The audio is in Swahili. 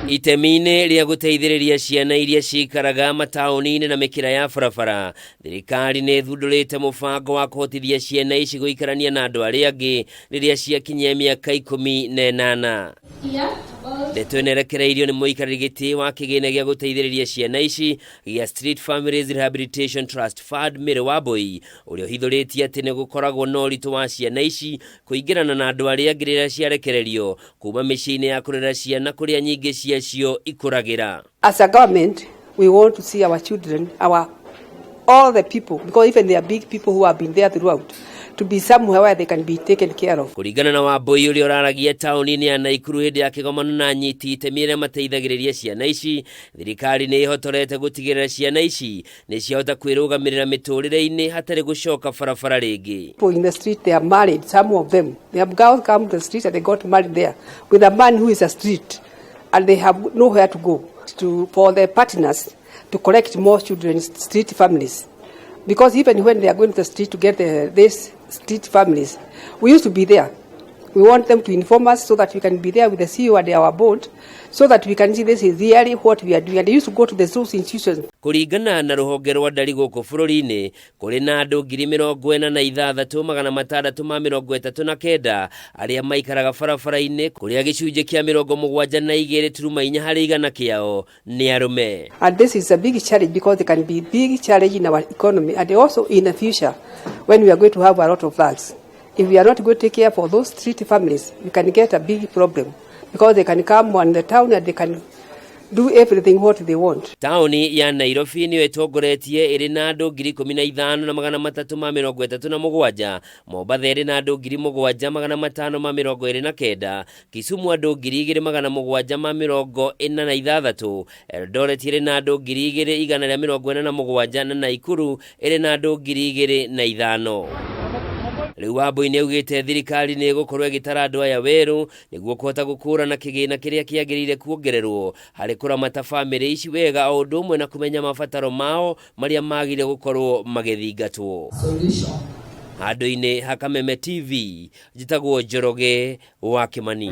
Itemi-ini ria guteithiriria ciana iria ciikaraga matauni-ini na mikira ya barabara, thirikari ni thundurite mubango wa kuhotithia ciana ici guikarania na andu aria angi riria ciakinyia miaka 18. Ndeto inerekereirio ni muikariri giti wa kigina gia guteithiriria ciana ici gia Street Families Rehabilitation Trust Fund Mary Wambui, uria hithuritie ati ni gukoragwo na uritu wa ciana ici kuingirana na andu aria angi riria ciarekererio kuma micii-ini ya kurera ciana kuria nyingi ciacio ikuragira. As a government, we want to see our children, all the people, because even there are big people who have been there throughout, to be somewhere where they can be taken care of. Kuringana na Wambui uria uraragia tauni-ini ya Naikuru hindi ya kigomano na nyiti itemi iria mateithagiriria ciana ici, thirikari ni ihotorete gutigirira ciana ici ni ciahota kwirugamirira miturire-ini hatari gucoka barabara ringi. People in the street, they are married, some of them. They have girls come to the street and they got married there with a man who is a street, and they have nowhere to go for their partners to collect more children, street families. Because even when they are going to the street to get these street families, we used to be there. We want them to inform us so that we can be there with the CEO and our board, so that we can see this is really what we are doing. And they used to go to the those institutions. Kuringana na ruhonge rwa ndari guku bururi-ini, kuri na andu 46,639 aria maikaraga barabara-ini, kuria gicunji kia 72.4 hari igana kiao ni arume. And this is a big challenge because it can be big challenge in our economy and also in the future when we are going to have a lot of floods. If we are not going to take care for those street families, we can get a big problem because they can come on the town and they can do everything what they want. Tauni ya Nairobi niyo itongoretie iri na andu 15,337, Mombasa iri na andu 7,529, Kisumu andu 2,746, Eldoret iri na andu 2,147 na Naikuru iri na andu 2,005. Riu Wambui ni augite thirikari ni gukorwo igitara andu aya weru niguo kuhota gukura kigina kiria kiagirire kuongererwo hari kuramata family ici wega o undu umwe na kumenya mabataro mao maria magire gukorwo magithingatwo. Handu-ini ha Kameme TV, njitagwo Njoroge wa Kimani.